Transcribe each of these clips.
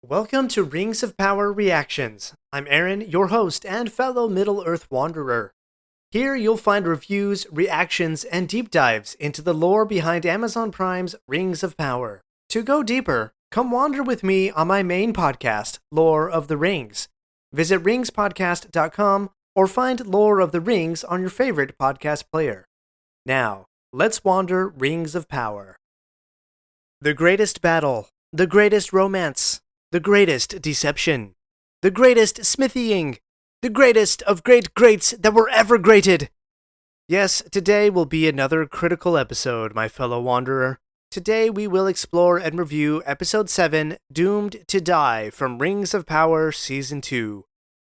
Welcome to Rings of Power Reactions. I'm Aaron, your host and fellow Middle-earth wanderer. Here you'll find reviews, reactions, and deep dives into the lore behind Amazon Prime's Rings of Power. To go deeper, come wander with me on my main podcast, Lore of the Rings. Visit ringspodcast.com or find Lore of the Rings on your favorite podcast player. Now, let's wander Rings of Power. The greatest battle, the greatest romance, the greatest deception, the greatest smithying, the greatest of great greats that were ever grated. Yes, today will be another critical episode, my fellow wanderer. Today we will explore and review Episode 7, Doomed to Die from Rings of Power Season 2.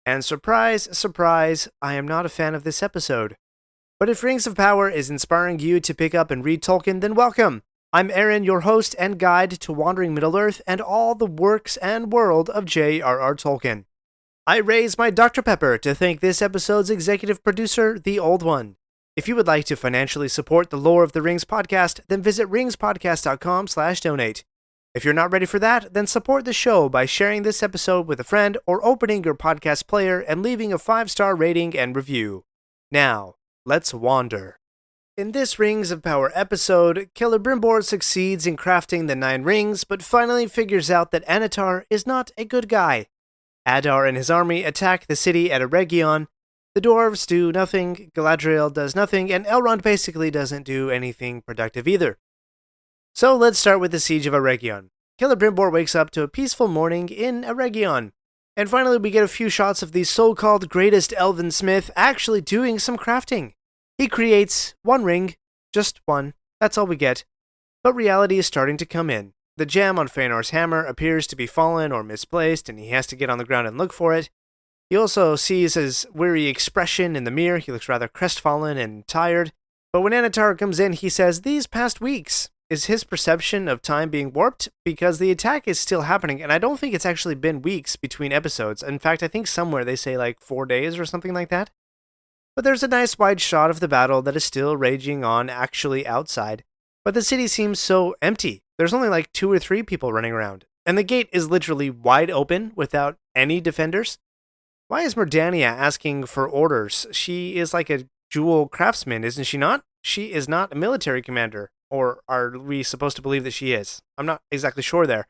And surprise, surprise, I am not a fan of this episode. But if Rings of Power is inspiring you to pick up and read Tolkien, then welcome! I'm Aaron, your host and guide to Wandering Middle-earth and all the works and world of J.R.R. Tolkien. I raise my Dr. Pepper to thank this episode's executive producer, The Old One. If you would like to financially support the Lore of the Rings podcast, then visit ringspodcast.com/donate. If you're not ready for that, then support the show by sharing this episode with a friend or opening your podcast player and leaving a 5-star rating and review. Now, let's wander. In this Rings of Power episode, Celebrimbor succeeds in crafting the 9 rings, but finally figures out that Annatar is not a good guy. Adar and his army attack the city at Eregion. The dwarves do nothing, Galadriel does nothing, and Elrond basically doesn't do anything productive either. So let's start with the siege of Eregion. Celebrimbor wakes up to a peaceful morning in Eregion. And finally we get a few shots of the so-called greatest elven smith actually doing some crafting. He creates 1 ring, just 1, that's all we get. But reality is starting to come in. The gem on Feanor's hammer appears to be fallen or misplaced, and he has to get on the ground and look for it. He also sees his weary expression in the mirror. He looks rather crestfallen and tired. But when Annatar comes in, he says these past weeks. Is his perception of time being warped? Because the attack is still happening, and I don't think it's actually been weeks between episodes. In fact, I think somewhere they say like 4 days or something like that. But there's a nice wide shot of the battle that is still raging on actually outside. But the city seems so empty. There's only like 2 or 3 people running around. And the gate is literally wide open without any defenders. Why is Mordania asking for orders? She is like a jewel craftsman, isn't she not? She is not a military commander. Or are we supposed to believe that she is? I'm not exactly sure there.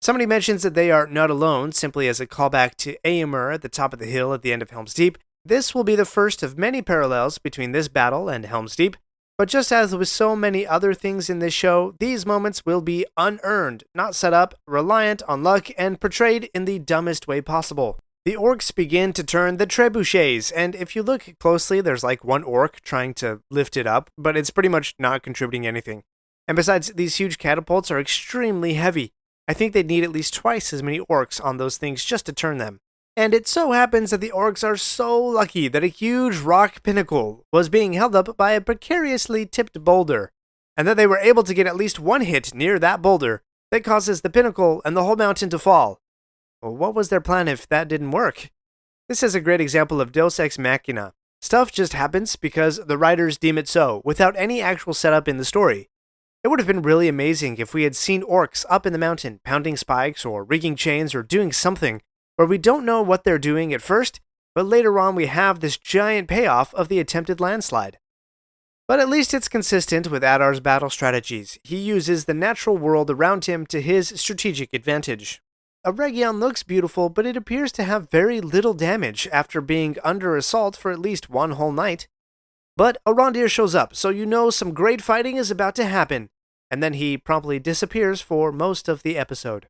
Somebody mentions that they are not alone, simply as a callback to Éomer at the top of the hill at the end of Helm's Deep. This will be the first of many parallels between this battle and Helm's Deep, but just as with so many other things in this show, these moments will be unearned, not set up, reliant on luck, and portrayed in the dumbest way possible. The orcs begin to turn the trebuchets, and if you look closely, there's like 1 orc trying to lift it up, but it's pretty much not contributing anything. And besides, these huge catapults are extremely heavy. I think they'd need at least twice as many orcs on those things just to turn them. And it so happens that the orcs are so lucky that a huge rock pinnacle was being held up by a precariously tipped boulder, and that they were able to get at least 1 hit near that boulder that causes the pinnacle and the whole mountain to fall. Well, what was their plan if that didn't work? This is a great example of Deus Ex Machina. Stuff just happens because the writers deem it so, without any actual setup in the story. It would have been really amazing if we had seen orcs up in the mountain pounding spikes or rigging chains or doing something where we don't know what they're doing at first, but later on we have this giant payoff of the attempted landslide. But at least it's consistent with Adar's battle strategies. He uses the natural world around him to his strategic advantage. Eregion looks beautiful, but it appears to have very little damage after being under assault for at least 1 whole night. But Arondir shows up, so you know some great fighting is about to happen, and then he promptly disappears for most of the episode.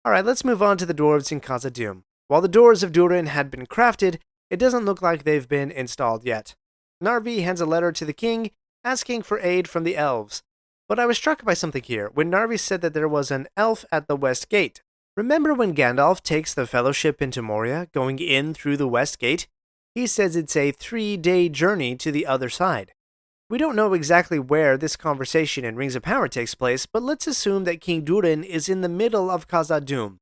Alright, let's move on to the dwarves in Khazad-dûm. While the doors of Durin had been crafted, it doesn't look like they've been installed yet. Narvi hands a letter to the king, asking for aid from the elves. But I was struck by something here, when Narvi said that there was an elf at the west gate. Remember when Gandalf takes the Fellowship into Moria, going in through the west gate? He says it's a 3-day journey to the other side. We don't know exactly where this conversation in Rings of Power takes place, but let's assume that King Durin is in the middle of Khazad-dûm.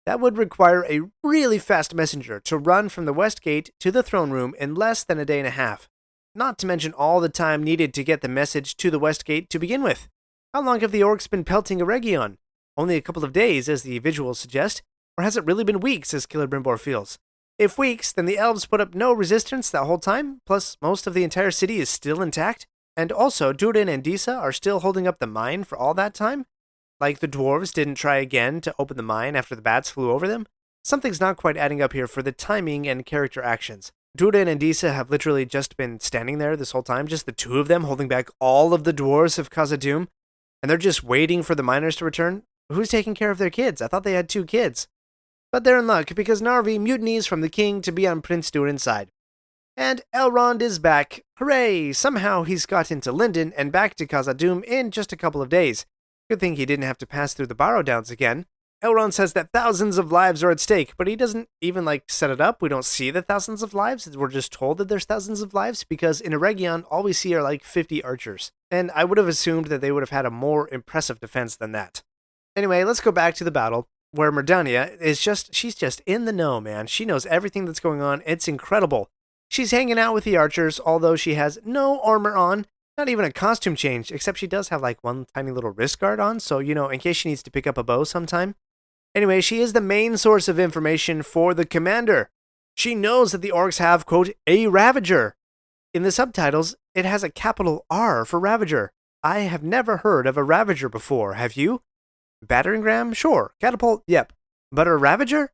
That would require a really fast messenger to run from the West Gate to the throne room in less than a day and a half. Not to mention all the time needed to get the message to the West Gate to begin with. How long have the orcs been pelting Eregion? Only a couple of days, as the visuals suggest, or has it really been weeks, as Celebrimbor feels? If weeks, then the elves put up no resistance that whole time, plus most of the entire city is still intact, and also Durin and Disa are still holding up the mine for all that time? Like the dwarves didn't try again to open the mine after the bats flew over them? Something's not quite adding up here for the timing and character actions. Durin and Disa have literally just been standing there this whole time, just the two of them holding back all of the dwarves of Khazad-dûm, and they're just waiting for the miners to return? Who's taking care of their kids? I thought they had 2 kids. But they're in luck, because Narvi mutinies from the king to be on Prince Durin's side. And Elrond is back. Hooray! Somehow he's got into Lindon and back to Khazad-dûm in just a couple of days. Good thing he didn't have to pass through the Barrow Downs again. Elrond says that thousands of lives are at stake, but he doesn't even, set it up. We don't see the thousands of lives. We're just told that there's thousands of lives, because in Eregion, all we see are 50 archers. And I would have assumed that they would have had a more impressive defense than that. Anyway, let's go back to the battle, where Mordania she's just in the know, man. She knows everything that's going on. It's incredible. She's hanging out with the archers, although she has no armor on, not even a costume change, except she does have one tiny little wrist guard on, so, in case she needs to pick up a bow sometime. Anyway, she is the main source of information for the commander. She knows that the orcs have, quote, a Ravager. In the subtitles, it has a capital R for Ravager. I have never heard of a Ravager before, have you? Battering ram? Sure. Catapult? Yep. But a Ravager?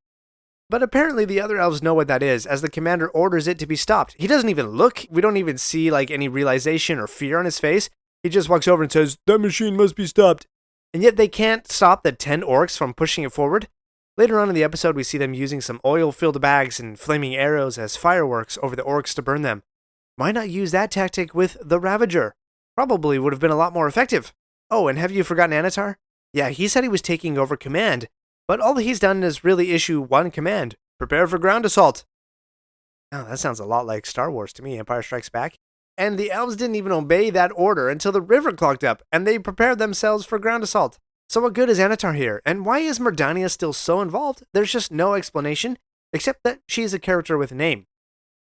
But apparently the other elves know what that is, as the commander orders it to be stopped. He doesn't even look. We don't even see, any realization or fear on his face. He just walks over and says, "That machine must be stopped." And yet they can't stop the 10 orcs from pushing it forward. Later on in the episode, we see them using some oil-filled bags and flaming arrows as fireworks over the orcs to burn them. Why not use that tactic with the Ravager? Probably would have been a lot more effective. Oh, and have you forgotten Anatar? Yeah, he said he was taking over command, but all he's done is really issue one command: prepare for ground assault. Oh, that sounds a lot like Star Wars to me, Empire Strikes Back. And the elves didn't even obey that order until the river clogged up, and they prepared themselves for ground assault. So what good is Anatar here, and why is Mordania still so involved? There's just no explanation, except that she's a character with a name.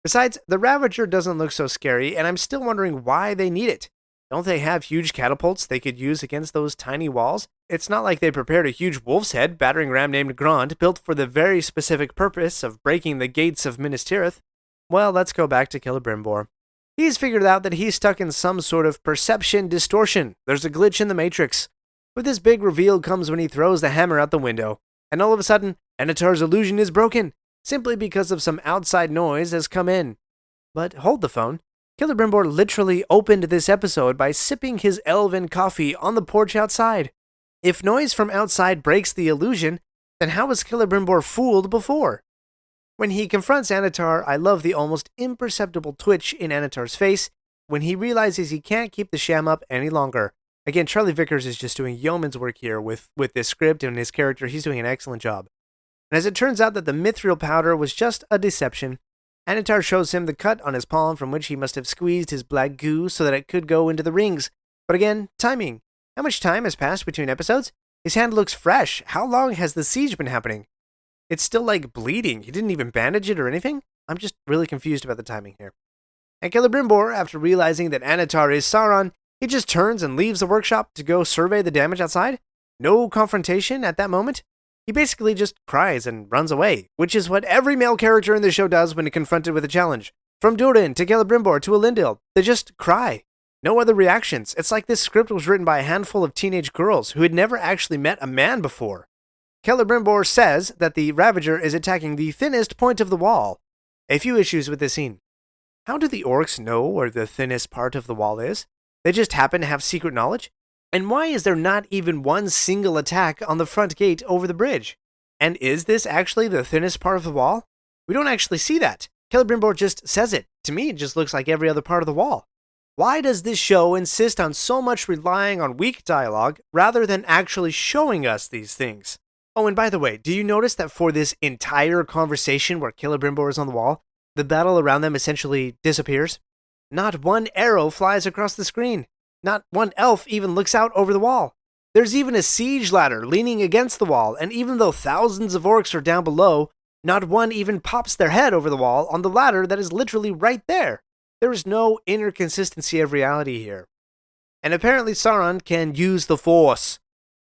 Besides, the Ravager doesn't look so scary, and I'm still wondering why they need it. Don't they have huge catapults they could use against those tiny walls? It's not like they prepared a huge wolf's head battering ram named Grond, built for the very specific purpose of breaking the gates of Minas Tirith. Well, let's go back to Celebrimbor. He's figured out that he's stuck in some sort of perception distortion. There's a glitch in the Matrix. But this big reveal comes when he throws the hammer out the window, and all of a sudden, Anatar's illusion is broken, simply because of some outside noise has come in. But hold the phone. Celebrimbor literally opened this episode by sipping his elven coffee on the porch outside. If noise from outside breaks the illusion, then how was Celebrimbor fooled before? When he confronts Anatar, I love the almost imperceptible twitch in Anatar's face when he realizes he can't keep the sham up any longer. Again, Charlie Vickers is just doing yeoman's work here with this script and his character. He's doing an excellent job. And as it turns out that the mithril powder was just a deception, Anatar shows him the cut on his palm from which he must have squeezed his black goo so that it could go into the rings. But again, timing. How much time has passed between episodes? His hand looks fresh. How long has the siege been happening? It's still bleeding. He didn't even bandage it or anything? I'm just really confused about the timing here. And Celebrimbor, after realizing that Anatar is Sauron, he just turns and leaves the workshop to go survey the damage outside. No confrontation at that moment. He basically just cries and runs away, which is what every male character in the show does when confronted with a challenge. From Durin to Celebrimbor to Elendil, they just cry. No other reactions. It's like this script was written by a handful of teenage girls who had never actually met a man before. Celebrimbor says that the Ravager is attacking the thinnest point of the wall. A few issues with this scene. How do the orcs know where the thinnest part of the wall is? They just happen to have secret knowledge? And why is there not even one single attack on the front gate over the bridge? And is this actually the thinnest part of the wall? We don't actually see that. Celebrimbor just says it. To me, it just looks like every other part of the wall. Why does this show insist on so much relying on weak dialogue rather than actually showing us these things? Oh, and by the way, do you notice that for this entire conversation where Celebrimbor is on the wall, the battle around them essentially disappears? Not one arrow flies across the screen. Not one elf even looks out over the wall. There's even a siege ladder leaning against the wall, and even though thousands of orcs are down below, not one even pops their head over the wall on the ladder that is literally right there. There is no inner consistency of reality here. And apparently Sauron can use the Force.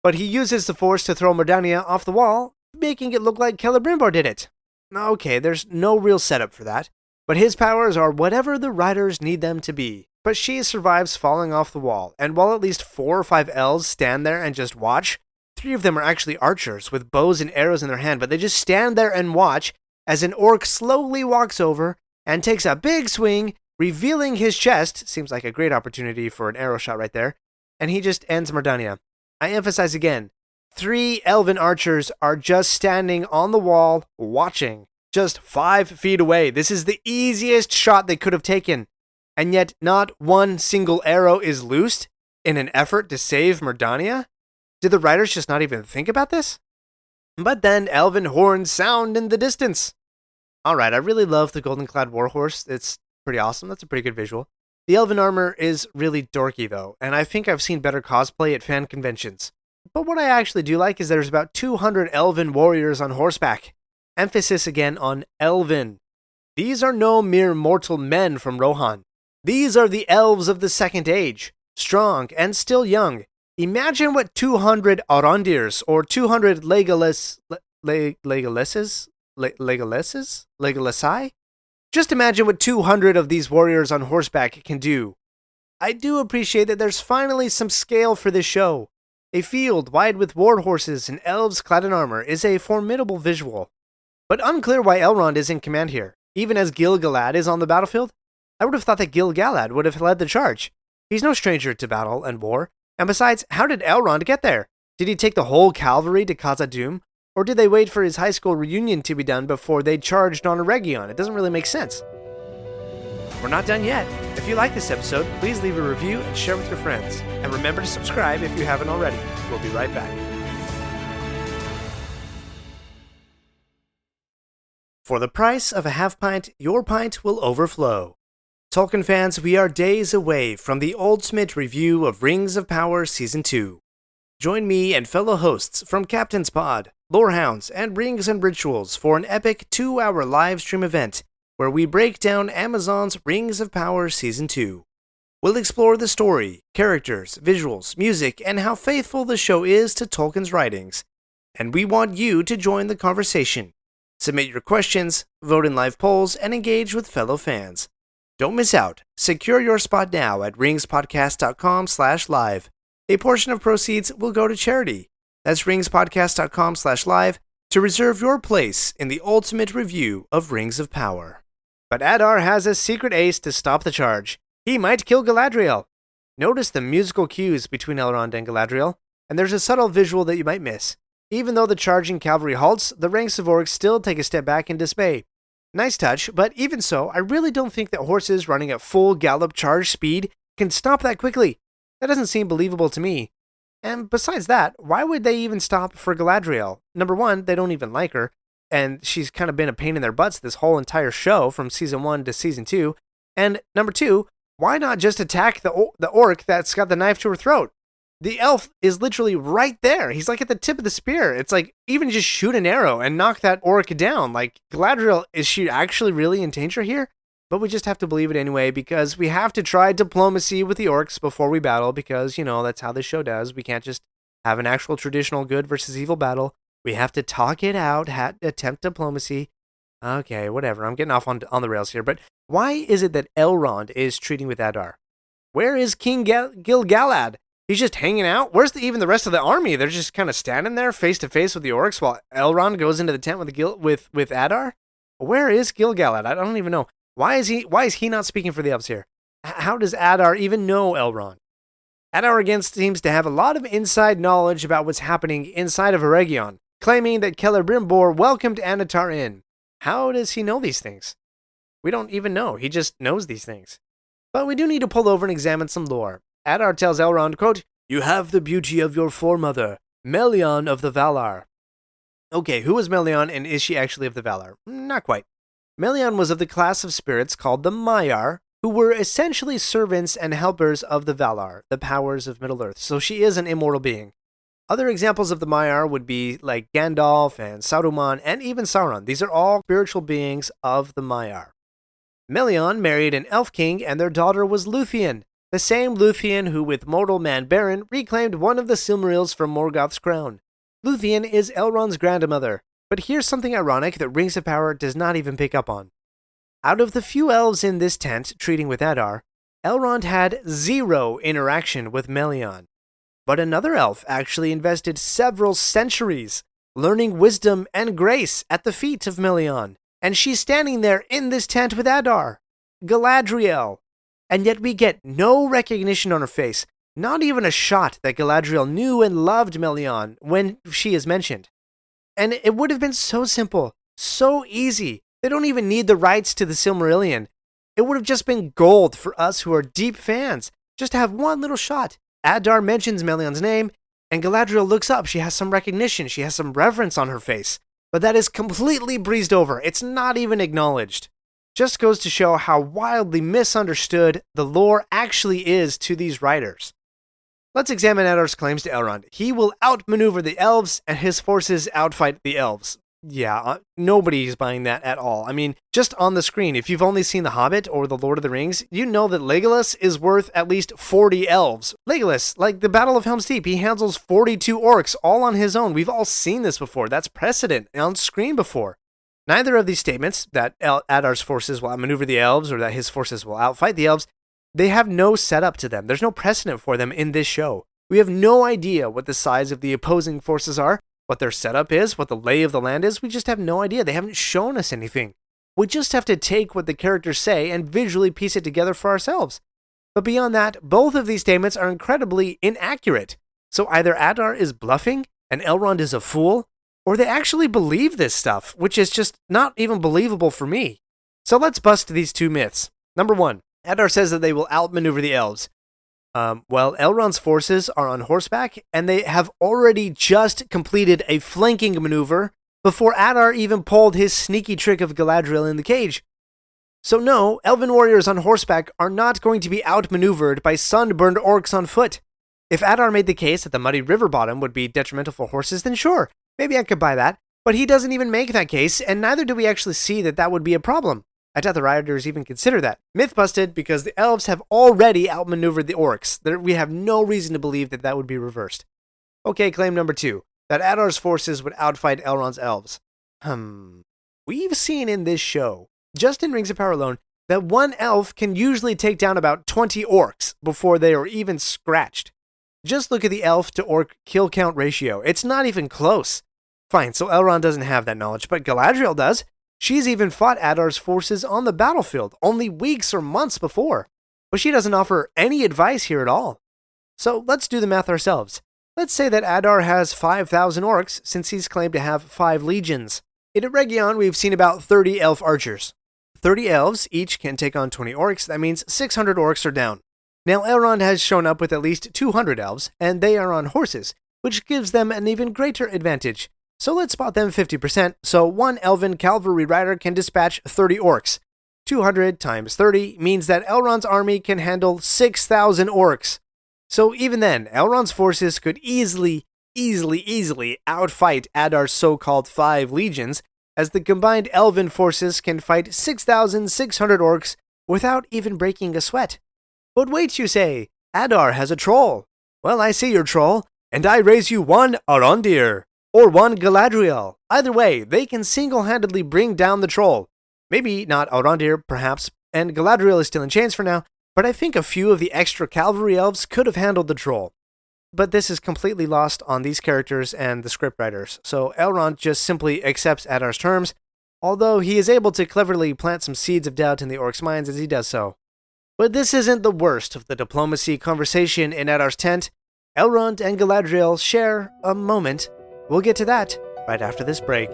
but he uses the Force to throw Mordania off the wall, making it look like Celebrimbor did it. Okay, there's no real setup for that, but his powers are whatever the writers need them to be. But she survives falling off the wall, and while at least 4 or 5 elves stand there and just watch, 3 of them are actually archers with bows and arrows in their hand, but they just stand there and watch as an orc slowly walks over and takes a big swing, revealing his chest. Seems like a great opportunity for an arrow shot right there, and he just ends Mordania. I emphasize again, 3 elven archers are just standing on the wall watching, just 5 feet away. This is the easiest shot they could have taken. And yet not one single arrow is loosed in an effort to save Mordania? Did the writers just not even think about this? But then elven horns sound in the distance. Alright, I really love the golden clad warhorse. It's pretty awesome. That's a pretty good visual. The elven armor is really dorky though, and I think I've seen better cosplay at fan conventions. But what I actually do like is there's about 200 elven warriors on horseback. Emphasis again on elven. These are no mere mortal men from Rohan. These are the elves of the Second Age, strong and still young. Imagine what 200 Arondirs or 200 Legolasai? Just imagine what 200 of these warriors on horseback can do. I do appreciate that there's finally some scale for this show. A field wide with war horses and elves clad in armor is a formidable visual. But unclear why Elrond is in command here, even as Gil-galad is on the battlefield. I would have thought that Gil-galad would have led the charge. He's no stranger to battle and war, and besides, how did Elrond get there? Did he take the whole cavalry to Khazad-dûm, or did they wait for his high school reunion to be done before they charged on Eregion? It doesn't really make sense. We're not done yet. If you like this episode, please leave a review and share with your friends. And remember to subscribe if you haven't already. We'll be right back. For the price of a half pint, your pint will overflow. Tolkien fans, we are days away from the ultimate review of Rings of Power Season 2. Join me and fellow hosts from Captain's Pod, Lorehounds, and Rings and Rituals for an epic 2-hour live stream event where we break down Amazon's Rings of Power Season 2. We'll explore the story, characters, visuals, music, and how faithful the show is to Tolkien's writings. And we want you to join the conversation. Submit your questions, vote in live polls, and engage with fellow fans. Don't miss out. Secure your spot now at ringspodcast.com/live. A portion of proceeds will go to charity. That's ringspodcast.com/live to reserve your place in the ultimate review of Rings of Power. But Adar has a secret ace to stop the charge. He might kill Galadriel. Notice the musical cues between Elrond and Galadriel, and there's a subtle visual that you might miss. Even though the charging cavalry halts, the ranks of orcs still take a step back in dismay. Nice touch, but even so, I really don't think that horses running at full gallop charge speed can stop that quickly. That doesn't seem believable to me. And besides that, why would they even stop for Galadriel? Number one, they don't even like her, and she's kind of been a pain in their butts this whole entire show from Season 1 to Season 2. And number two, why not just attack the orc that's got the knife to her throat? The elf is literally right there. He's like at the tip of the spear. It's like, even just shoot an arrow and knock that orc down. Like, Galadriel, is she actually really in danger here? But we just have to believe it anyway, because we have to try diplomacy with the orcs before we battle, because, that's how this show does. We can't just have an actual traditional good versus evil battle. We have to talk it out, attempt diplomacy. Okay, whatever. I'm getting off on the rails here. But why is it that Elrond is treating with Adar? Where is King Gil-galad? He's just hanging out? Where's even the rest of the army? They're just kind of standing there face to face with the orcs while Elrond goes into the tent with Adar? Where is Gil-galad? I don't even know. Why is he not speaking for the elves here? How does Adar even know Elrond? Adar again seems to have a lot of inside knowledge about what's happening inside of Eregion, claiming that Celebrimbor welcomed Anatar in. How does he know these things? We don't even know. He just knows these things. But we do need to pull over and examine some lore. Adar tells Elrond, quote, "You have the beauty of your foremother, Melian of the Valar." Okay, who is Melian, and is she actually of the Valar? Not quite. Melian was of the class of spirits called the Maiar, who were essentially servants and helpers of the Valar, the powers of Middle-earth, so she is an immortal being. Other examples of the Maiar would be like Gandalf and Saruman and even Sauron. These are all spiritual beings of the Maiar. Melian married an elf king, and their daughter was Luthien. the same Luthien who with mortal man Baron reclaimed one of the Silmarils from Morgoth's crown. Luthien is Elrond's grandmother, but here's something ironic that Rings of Power does not even pick up on. Out of the few elves in this tent treating with Adar, Elrond had 0 interaction with Melian. But another elf actually invested several centuries learning wisdom and grace at the feet of Melian, and she's standing there in this tent with Adar, Galadriel. And yet we get no recognition on her face, not even a shot that Galadriel knew and loved Melian when she is mentioned. And it would have been so simple, so easy. They don't even need the rights to the Silmarillion. It would have just been gold for us who are deep fans, just to have one little shot. Adar mentions Melian's name, and Galadriel looks up. She has some recognition, she has some reverence on her face. But that is completely breezed over. It's not even acknowledged. Just goes to show how wildly misunderstood the lore actually is to these writers. Let's examine Adar's claims to Elrond. He will outmaneuver the elves, and his forces outfight the elves. Yeah, nobody's buying that at all. I mean, just on the screen, if you've only seen The Hobbit or The Lord of the Rings, you know that Legolas is worth at least 40 elves. Legolas, like the Battle of Helm's Deep, he handles 42 orcs all on his own. We've all seen this before. That's precedent on screen before. Neither of these statements, that Adar's forces will outmaneuver the elves or that his forces will outfight the elves, they have no setup to them. There's no precedent for them in this show. We have no idea what the size of the opposing forces are, what their setup is, what the lay of the land is. We just have no idea. They haven't shown us anything. We just have to take what the characters say and visually piece it together for ourselves. But beyond that, both of these statements are incredibly inaccurate. So either Adar is bluffing and Elrond is a fool, or they actually believe this stuff, which is just not even believable for me. So let's bust these two myths. Number 1, Adar says that they will outmaneuver the elves. Well, Elrond's forces are on horseback, and they have already just completed a flanking maneuver before Adar even pulled his sneaky trick of Galadriel in the cage. So no, elven warriors on horseback are not going to be outmaneuvered by sunburned orcs on foot. If Adar made the case that the muddy river bottom would be detrimental for horses, then sure, maybe I could buy that, but he doesn't even make that case, and neither do we actually see that that would be a problem. I doubt the writers even consider that. Myth busted because the elves have already outmaneuvered the orcs. We have no reason to believe that that would be reversed. Okay, claim number 2, that Adar's forces would outfight Elrond's elves. We've seen in this show, just in Rings of Power alone, that one elf can usually take down about 20 orcs before they are even scratched. Just look at the elf to orc kill count ratio. It's not even close. Fine, so Elrond doesn't have that knowledge, but Galadriel does. She's even fought Adar's forces on the battlefield only weeks or months before, but she doesn't offer any advice here at all. So let's do the math ourselves. Let's say that Adar has 5,000 orcs since he's claimed to have 5 legions. In Eregion, we've seen about 30 elf archers. 30 elves each can take on 20 orcs. That means 600 orcs are down. Now Elrond has shown up with at least 200 elves, and they are on horses, which gives them an even greater advantage. So let's spot them 50%, so one elven cavalry rider can dispatch 30 orcs. 200 times 30 means that Elrond's army can handle 6,000 orcs. So even then, Elrond's forces could easily outfight Adar's so-called 5 legions, as the combined elven forces can fight 6,600 orcs without even breaking a sweat. But wait, you say, Adar has a troll. Well, I see your troll, and I raise you 1 Arondir. Or 1 Galadriel. Either way, they can single-handedly bring down the troll. Maybe not Arondir, perhaps, and Galadriel is still in chains for now, but I think a few of the extra cavalry elves could have handled the troll. But this is completely lost on these characters and the scriptwriters, so Elrond just simply accepts Adar's terms, although he is able to cleverly plant some seeds of doubt in the orcs' minds as he does so. But this isn't the worst of the diplomacy conversation in Adar's tent. Elrond and Galadriel share a moment. We'll get to that right after this break.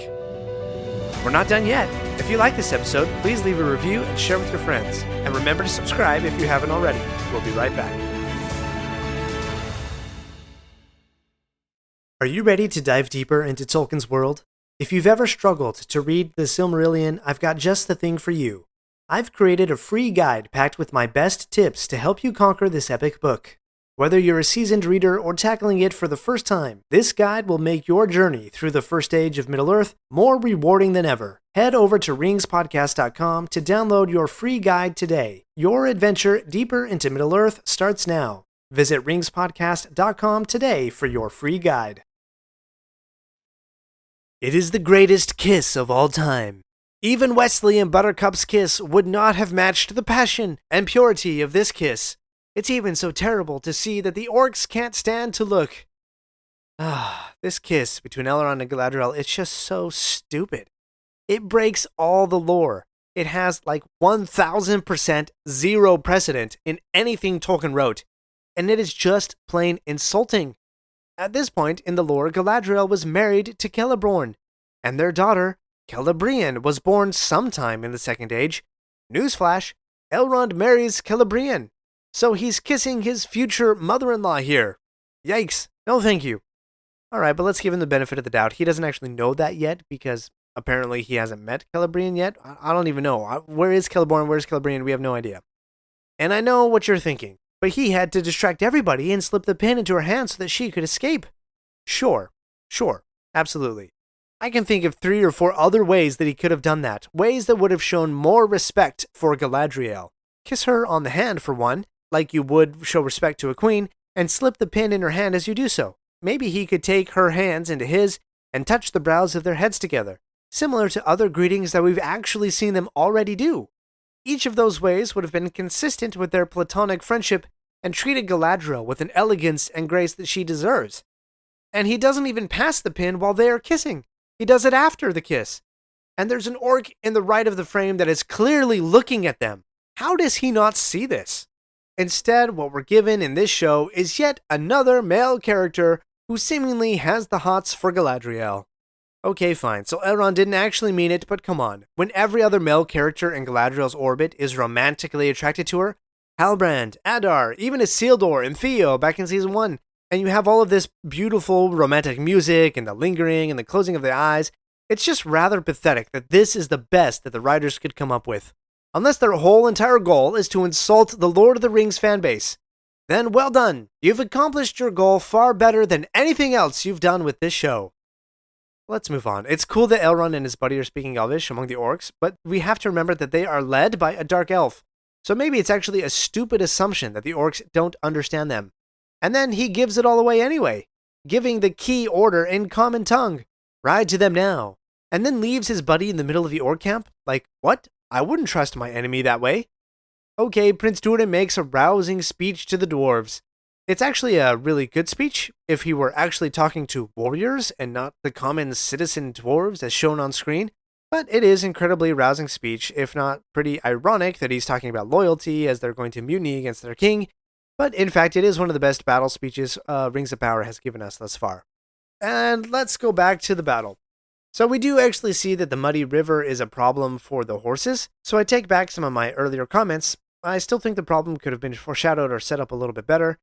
We're not done yet. If you like this episode, please leave a review and share with your friends. And remember to subscribe if you haven't already. We'll be right back. Are you ready to dive deeper into Tolkien's world? If you've ever struggled to read the Silmarillion, I've got just the thing for you. I've created a free guide packed with my best tips to help you conquer this epic book. Whether you're a seasoned reader or tackling it for the first time, this guide will make your journey through the first age of Middle-earth more rewarding than ever. Head over to ringspodcast.com to download your free guide today. Your adventure deeper into Middle-earth starts now. Visit ringspodcast.com today for your free guide. It is the greatest kiss of all time. Even Wesley and Buttercup's kiss would not have matched the passion and purity of this kiss. It's even so terrible to see that the orcs can't stand to look. This kiss between Elrond and Galadriel, it's just so stupid. It breaks all the lore. It has like 1000% zero precedent in anything Tolkien wrote, and it is just plain insulting. At this point in the lore, Galadriel was married to Celeborn, and their daughter, Celebrian, was born sometime in the Second Age. Newsflash, Elrond marries Celebrian. So he's kissing his future mother-in-law here. Yikes. No thank you. Alright, but let's give him the benefit of the doubt. He doesn't actually know that yet because apparently he hasn't met Celebrian yet. I don't even know. Where is Celeborn? Where's Celebrian? We have no idea. And I know what you're thinking, but he had to distract everybody and slip the pin into her hand so that she could escape. Sure, absolutely. I can think of 3 or 4 other ways that he could have done that. Ways that would have shown more respect for Galadriel. Kiss her on the hand, for one, like you would show respect to a queen, and slip the pin in her hand as you do so. Maybe he could take her hands into his and touch the brows of their heads together, similar to other greetings that we've actually seen them already do. Each of those ways would have been consistent with their platonic friendship and treated Galadriel with an elegance and grace that she deserves. And he doesn't even pass the pin while they are kissing. He does it after the kiss. And there's an orc in the right of the frame that is clearly looking at them. How does he not see this? Instead, what we're given in this show is yet another male character who seemingly has the hots for Galadriel. Okay, fine, so Elrond didn't actually mean it, but come on. When every other male character in Galadriel's orbit is romantically attracted to her, Halbrand, Adar, even Isildur and Theo back in Season 1, and you have all of this beautiful romantic music and the lingering and the closing of the eyes, it's just rather pathetic that this is the best that the writers could come up with. Unless their whole entire goal is to insult the Lord of the Rings fanbase. Then well done, you've accomplished your goal far better than anything else you've done with this show. Let's move on. It's cool that Elrond and his buddy are speaking Elvish among the orcs, but we have to remember that they are led by a dark elf. So maybe it's actually a stupid assumption that the orcs don't understand them. And then he gives it all away anyway, giving the key order in common tongue. Ride to them now. And then leaves his buddy in the middle of the orc camp? Like, what? I wouldn't trust my enemy that way. Okay, Prince Durin makes a rousing speech to the dwarves. It's actually a really good speech if he were actually talking to warriors and not the common citizen dwarves as shown on screen. But it is incredibly rousing speech, if not pretty ironic that he's talking about loyalty as they're going to mutiny against their king. But in fact, it is one of the best battle speeches Rings of Power has given us thus far. And let's go back to the battle. So we do actually see that the muddy river is a problem for the horses, so I take back some of my earlier comments. I still think the problem could have been foreshadowed or set up a little bit better.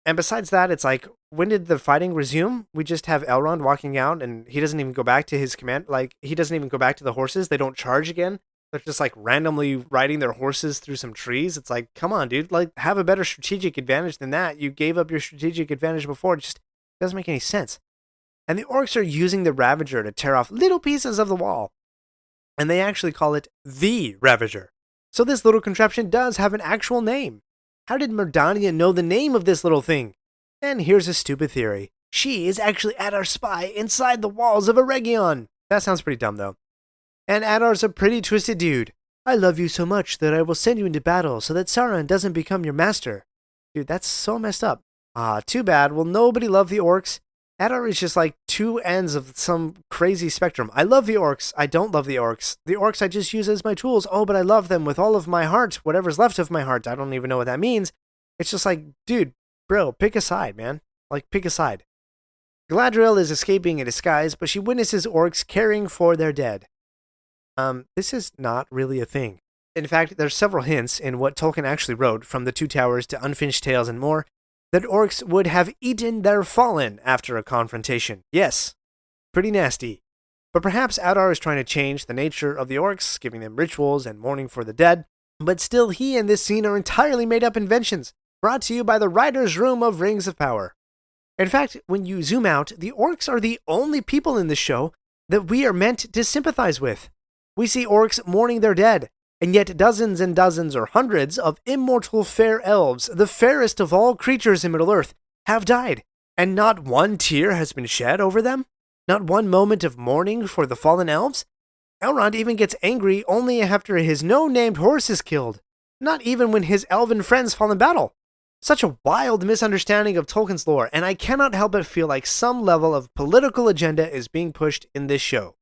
And besides that, it's like, when did the fighting resume? We just have Elrond walking out, and he doesn't even go back to his command, he doesn't even go back to the horses, they don't charge again. They're just randomly riding their horses through some trees. It's like, come on, dude, have a better strategic advantage than that. You gave up your strategic advantage before, it just doesn't make any sense. And the orcs are using the Ravager to tear off little pieces of the wall. And they actually call it the Ravager. So this little contraption does have an actual name. How did Mordania know the name of this little thing? And here's a stupid theory. She is actually Adar's spy inside the walls of Eregion. That sounds pretty dumb though. And Adar's a pretty twisted dude. I love you so much that I will send you into battle so that Sauron doesn't become your master. Dude, that's so messed up. Too bad. Will nobody love the orcs? Adar is just like two ends of some crazy spectrum. I love the orcs. I don't love the orcs. The orcs I just use as my tools. Oh, but I love them with all of my heart. Whatever's left of my heart. I don't even know what that means. It's just like, dude, bro, pick a side, man. Pick a side. Galadriel is escaping in disguise, but she witnesses orcs caring for their dead. This is not really a thing. In fact, there's several hints in what Tolkien actually wrote, from The Two Towers to Unfinished Tales and more, that orcs would have eaten their fallen after a confrontation. Yes, pretty nasty. But perhaps Adar is trying to change the nature of the orcs, giving them rituals and mourning for the dead, but still he and this scene are entirely made up inventions. brought to you by the Writer's Room of Rings of Power. In fact, when you zoom out, the orcs are the only people in this show that we are meant to sympathize with. We see orcs mourning their dead, and yet dozens and dozens or hundreds of immortal fair elves, the fairest of all creatures in Middle-earth, have died, and not one tear has been shed over them? Not one moment of mourning for the fallen elves? Elrond even gets angry only after his no-named horse is killed, not even when his elven friends fall in battle. Such a wild misunderstanding of Tolkien's lore, and I cannot help but feel like some level of political agenda is being pushed in this show.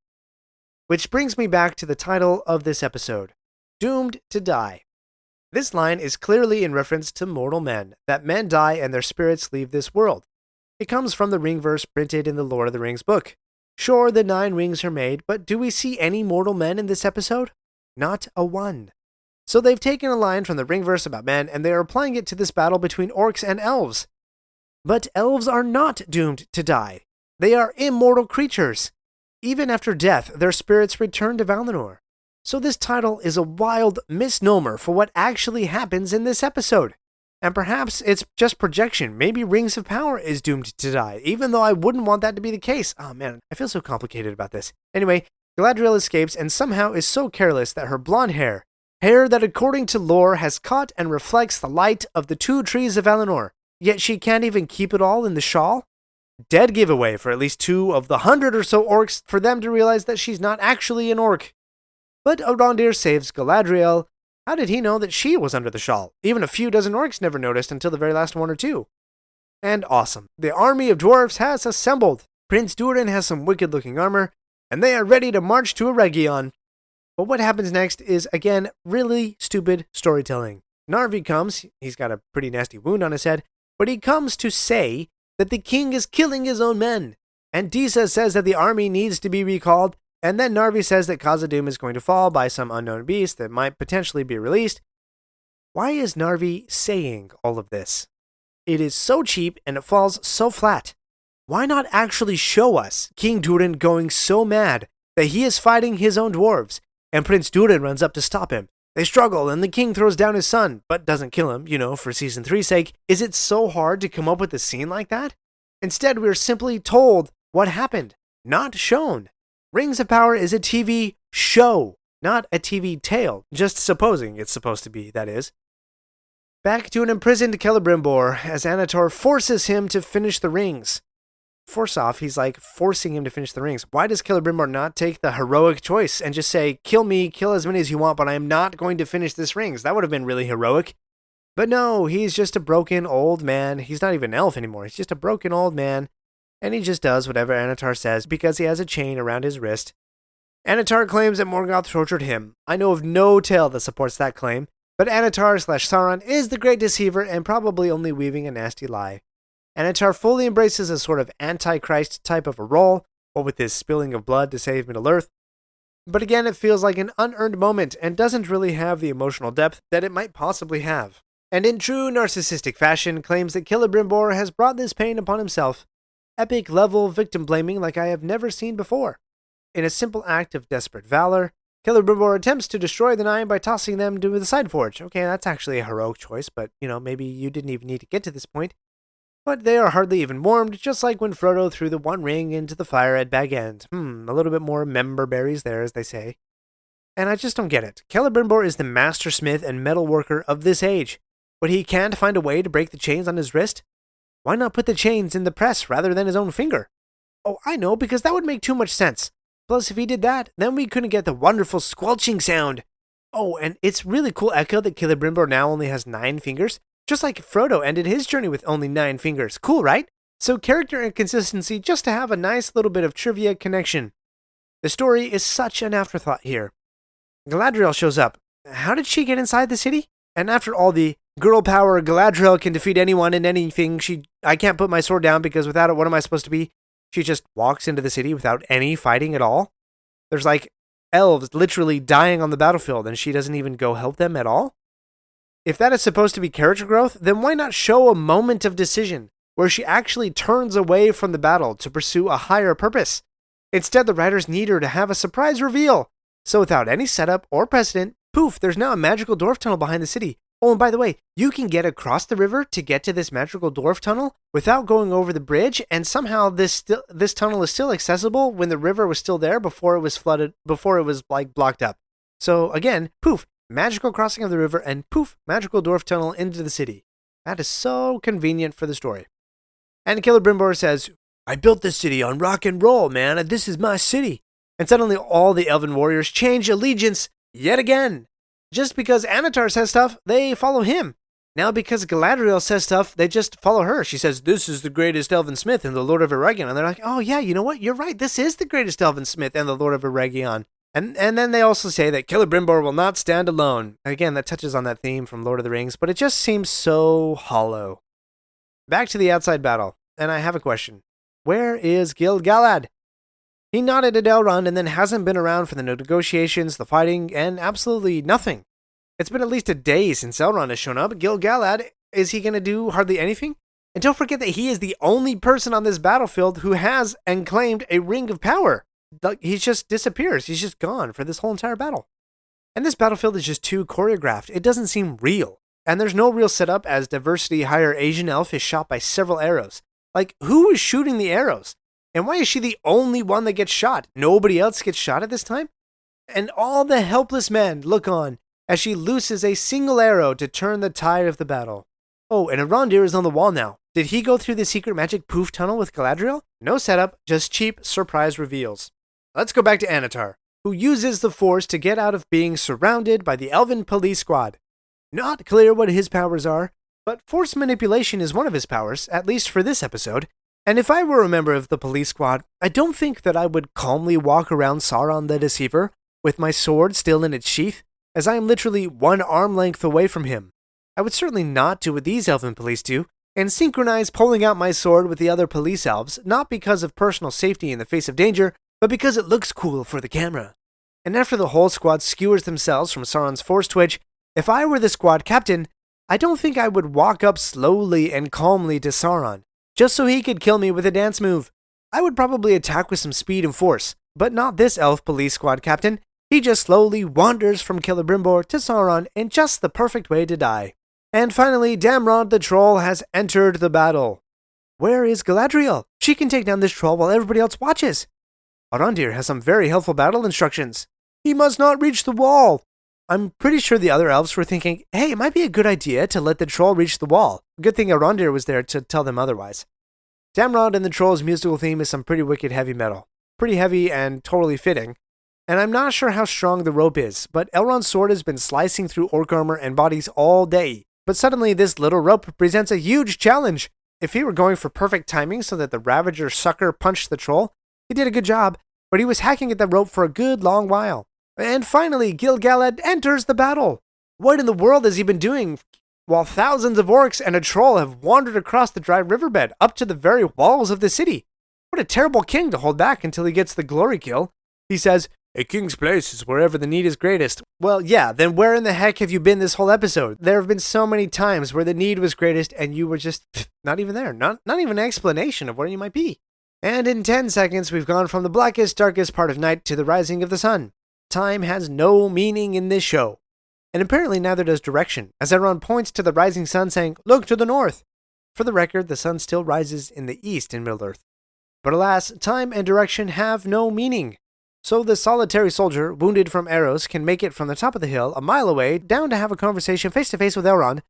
Which brings me back to the title of this episode, Doomed to Die. This line is clearly in reference to mortal men, that men die and their spirits leave this world. It comes from the ring verse printed in the Lord of the Rings book. Sure, the 9 rings are made, but do we see any mortal men in this episode? Not a one. So they've taken a line from the ring verse about men, and they are applying it to this battle between orcs and elves. But elves are not doomed to die. They are immortal creatures. Even after death, their spirits return to Valinor. So this title is a wild misnomer for what actually happens in this episode. And perhaps it's just projection. Maybe Rings of Power is doomed to die, even though I wouldn't want that to be the case. Oh man, I feel so complicated about this. Anyway, Galadriel escapes and somehow is so careless that her blonde hair that according to lore has caught and reflects the light of the 2 trees of Valinor, yet she can't even keep it all in the shawl? Dead giveaway for at least 2 of the 100 or so orcs for them to realize that she's not actually an orc. But Arondir saves Galadriel. How did he know that she was under the shawl? Even a few dozen orcs never noticed until the very last 1 or 2. And awesome. The army of dwarves has assembled. Prince Durin has some wicked-looking armor, and they are ready to march to Eregion. But what happens next is, again, really stupid storytelling. Narvi comes, he's got a pretty nasty wound on his head, but he comes to say that the king is killing his own men. And Disa says that the army needs to be recalled, and then Narvi says that Khazad-dûm is going to fall by some unknown beast that might potentially be released. Why is Narvi saying all of this? It is so cheap and it falls so flat. Why not actually show us King Durin going so mad that he is fighting his own dwarves, and Prince Durin runs up to stop him? They struggle, and the king throws down his son, but doesn't kill him, for Season 3's sake. Is it so hard to come up with a scene like that? Instead, we're simply told what happened, not shown. Rings of Power is a TV show, not a TV tale, just supposing it's supposed to be, that is. Back to an imprisoned Celebrimbor, as Annatar forces him to finish the rings. Force off, he's like forcing him to finish the rings. Why does Celebrimbor not take the heroic choice and just say, kill me, kill as many as you want, but I am not going to finish this rings? That would have been really heroic. But no, he's just a broken old man. He's not even an elf anymore. He's just a broken old man. And he just does whatever Annatar says because he has a chain around his wrist. Annatar claims that Morgoth tortured him. I know of no tale that supports that claim, but Annatar/Sauron is the great deceiver and probably only weaving a nasty lie. Annatar fully embraces a sort of antichrist type of a role, what with his spilling of blood to save Middle-earth. But again, it feels like an unearned moment and doesn't really have the emotional depth that it might possibly have. And in true narcissistic fashion, claims that Celebrimbor has brought this pain upon himself. Epic level victim blaming like I have never seen before. In a simple act of desperate valor, Celebrimbor attempts to destroy the 9 by tossing them to the side forge. Okay, that's actually a heroic choice, but maybe you didn't even need to get to this point. But they are hardly even warmed, just like when Frodo threw the 1 ring into the fire at Bag End. A little bit more member berries there, as they say. And I just don't get it. Celebrimbor is the master smith and metal worker of this age, but he can't find a way to break the chains on his wrist? Why not put the chains in the press rather than his own finger? Oh, I know, because that would make too much sense. Plus, if he did that, then we couldn't get the wonderful squelching sound. Oh, and it's really cool echo that Celebrimbor now only has 9 fingers. Just like Frodo ended his journey with only 9 fingers. Cool, right? So character inconsistency just to have a nice little bit of trivia connection. The story is such an afterthought here. Galadriel shows up. How did she get inside the city? And after all the girl power, Galadriel can defeat anyone and anything. I can't put my sword down because without it, what am I supposed to be? She just walks into the city without any fighting at all. There's like elves literally dying on the battlefield and she doesn't even go help them at all? If that is supposed to be character growth, then why not show a moment of decision where she actually turns away from the battle to pursue a higher purpose? Instead, the writers need her to have a surprise reveal. So without any setup or precedent, poof, there's now a magical dwarf tunnel behind the city. Oh, and by the way, you can get across the river to get to this magical dwarf tunnel without going over the bridge, and somehow this tunnel is still accessible when the river was still there before it was flooded, before it was like blocked up. So again, poof, magical crossing of the river, and poof, magical dwarf tunnel into the city. That is so convenient for the story. And Killer Brimbor says, I built this city on rock and roll, man, and this is my city. And suddenly all the elven warriors change allegiance yet again. Just because Anatar says stuff, they follow him. Now because Galadriel says stuff, they just follow her. She says, this is the greatest elven smith and the Lord of Eregion. And they're like, oh yeah, you know what? You're right. This is the greatest elven smith and the Lord of Eregion. And then they also say that Killer Brimbor will not stand alone. Again, that touches on that theme from Lord of the Rings, but it just seems so hollow. Back to the outside battle, and I have a question. Where is Gil-galad? He nodded at Elrond and then hasn't been around for the negotiations, the fighting, and absolutely nothing. It's been at least a day since Elrond has shown up. Gil-galad, is he going to do hardly anything? And don't forget that he is the only person on this battlefield who has and claimed a ring of power. He just disappears. He's just gone for this whole entire battle. And this battlefield is just too choreographed. It doesn't seem real. And there's no real setup as Diversity Higher Asian Elf is shot by several arrows. Like, who is shooting the arrows? And why is she the only one that gets shot? Nobody else gets shot at this time? And all the helpless men look on as she looses a single arrow to turn the tide of the battle. Oh, and Arondir is on the wall now. Did he go through the secret magic poof tunnel with Galadriel? No setup, just cheap surprise reveals. Let's go back to Anatar, who uses the Force to get out of being surrounded by the Elven police squad. Not clear what his powers are, but Force manipulation is one of his powers, at least for this episode. And if I were a member of the police squad, I don't think that I would calmly walk around Sauron the Deceiver with my sword still in its sheath, as I am literally one arm length away from him. I would certainly not do what these elven police do, and synchronize pulling out my sword with the other police elves, not because of personal safety in the face of danger, but because it looks cool for the camera. And after the whole squad skewers themselves from Sauron's Force Twitch, if I were the squad captain, I don't think I would walk up slowly and calmly to Sauron, just so he could kill me with a dance move. I would probably attack with some speed and force, but not this elf police squad captain. He just slowly wanders from Killer Brimbor to Sauron in just the perfect way to die. And finally, Damrod the troll has entered the battle. Where is Galadriel? She can take down this troll while everybody else watches. Arondir has some very helpful battle instructions. He must not reach the wall. I'm pretty sure the other elves were thinking, hey, it might be a good idea to let the troll reach the wall. Good thing Arondir was there to tell them otherwise. Damrod and the troll's musical theme is some pretty wicked heavy metal. Pretty heavy and totally fitting. And I'm not sure how strong the rope is, but Elrond's sword has been slicing through orc armor and bodies all day. But suddenly this little rope presents a huge challenge. If he were going for perfect timing so that the Ravager sucker punched the troll, he did a good job, but he was hacking at the rope for a good long while. And finally, Gil-galad enters the battle. What in the world has he been doing while thousands of orcs and a troll have wandered across the dry riverbed up to the very walls of the city? What a terrible king to hold back until he gets the glory kill. He says, a king's place is wherever the need is greatest. Well, yeah, then where in the heck have you been this whole episode? There have been so many times where the need was greatest and you were just not even there. Not even an explanation of where you might be. And in 10 seconds, we've gone from the blackest, darkest part of night to the rising of the sun. Time has no meaning in this show. And apparently neither does direction, as everyone points to the rising sun saying, look to the north. For the record, the sun still rises in the east in Middle-earth. But alas, time and direction have no meaning. So the solitary soldier, wounded from arrows, can make it from the top of the hill, a mile away, down to have a conversation face-to-face with Elrond.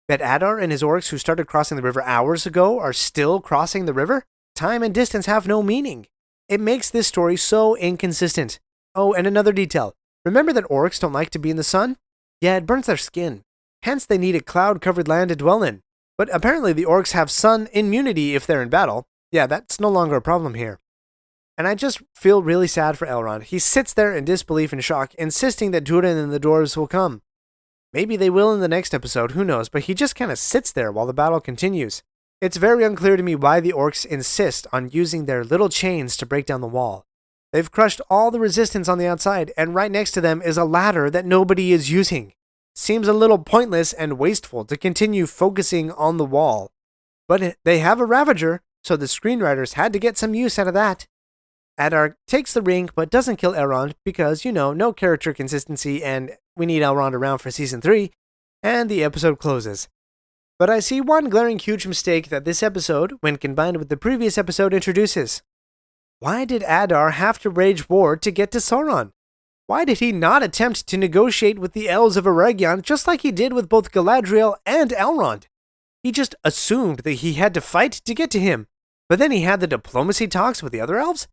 That Adar and his orcs who started crossing the river hours ago are still crossing the river? Time and distance have no meaning. It makes this story so inconsistent. Oh, and another detail. Remember that orcs don't like to be in the sun? Yeah, it burns their skin. Hence they need a cloud-covered land to dwell in. But apparently the orcs have sun immunity if they're in battle. Yeah, that's no longer a problem here. And I just feel really sad for Elrond. He sits there in disbelief and shock, insisting that Durin and the dwarves will come. Maybe they will in the next episode, who knows, but he just kind of sits there while the battle continues. It's very unclear to me why the orcs insist on using their little chains to break down the wall. They've crushed all the resistance on the outside, and right next to them is a ladder that nobody is using. Seems a little pointless and wasteful to continue focusing on the wall. But they have a Ravager, so the screenwriters had to get some use out of that. Adar takes the ring, but doesn't kill Elrond because, no character consistency, and we need Elrond around for Season 3. and the episode closes. But I see one glaring huge mistake that this episode, when combined with the previous episode, introduces. Why did Adar have to wage war to get to Sauron? Why did he not attempt to negotiate with the elves of Eregion just like he did with both Galadriel and Elrond? He just assumed that he had to fight to get to him, but then he had the diplomacy talks with the other elves?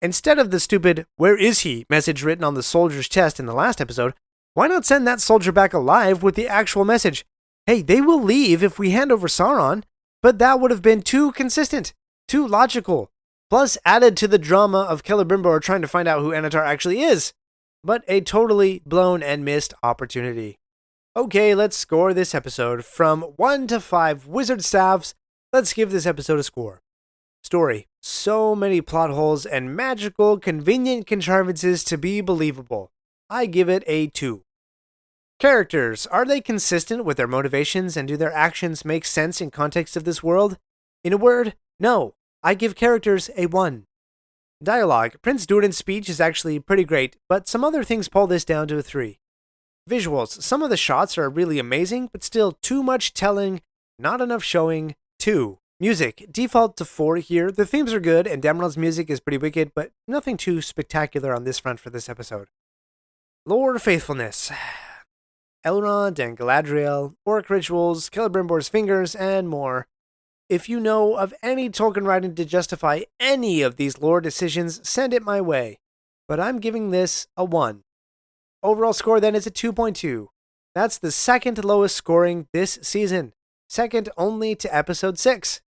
Instead of the stupid, "Where is he?" message written on the soldier's chest in the last episode, why not send that soldier back alive with the actual message? Hey, they will leave if we hand over Sauron, but that would have been too consistent, too logical, plus added to the drama of Celebrimbor trying to find out who Anatar actually is. But a totally blown and missed opportunity. Okay, let's score this episode from 1 to 5 wizard staffs. Let's give this episode a score. Story. So many plot holes and magical, convenient contrivances to be believable. I give it a 2. Characters. Are they consistent with their motivations and do their actions make sense in context of this world? In a word, no. I give characters a 1. Dialogue. Prince Durin's speech is actually pretty great, but some other things pull this down to a 3. Visuals. Some of the shots are really amazing, but still too much telling, not enough showing. 2. Music. Default to 4 here. The themes are good, and Dameron's music is pretty wicked, but nothing too spectacular on this front for this episode. Lore faithfulness. Elrond and Galadriel, orc rituals, Celebrimbor's fingers, and more. If you know of any Tolkien writing to justify any of these lore decisions, send it my way. But I'm giving this a 1. Overall score then is a 2.2. That's the second lowest scoring this season, second only to episode 6.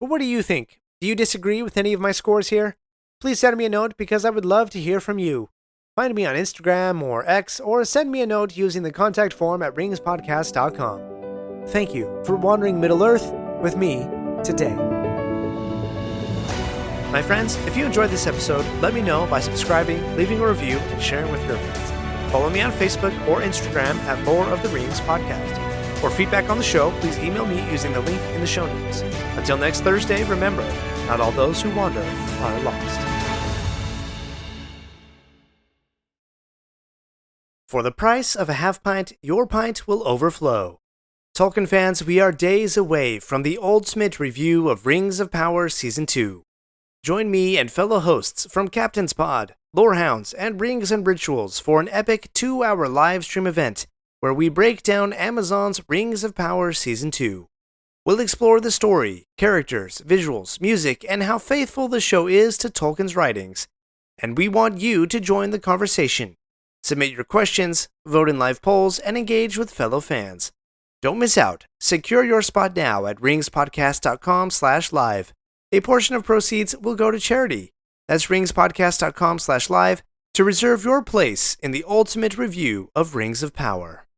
But what do you think? Do you disagree with any of my scores here? Please send me a note because I would love to hear from you. Find me on Instagram or X, or send me a note using the contact form at ringspodcast.com. Thank you for wandering Middle-earth with me today. My friends, if you enjoyed this episode, let me know by subscribing, leaving a review, and sharing with your friends. Follow me on Facebook or Instagram at Lore of the Rings Podcast. For feedback on the show, please email me using the link in the show notes. Until next Thursday, remember, not all those who wander are lost. For the price of a half pint, your pint will overflow. Tolkien fans, we are days away from the ultimate review of Rings of Power Season 2. Join me and fellow hosts from Captain's Pod, Lorehounds, and Rings and Rituals for an epic 2-hour live stream event where we break down Amazon's Rings of Power Season 2. We'll explore the story, characters, visuals, music, and how faithful the show is to Tolkien's writings. And we want you to join the conversation. Submit your questions, vote in live polls, and engage with fellow fans. Don't miss out. Secure your spot now at ringspodcast.com/live. A portion of proceeds will go to charity. That's ringspodcast.com/live to reserve your place in the ultimate review of Rings of Power.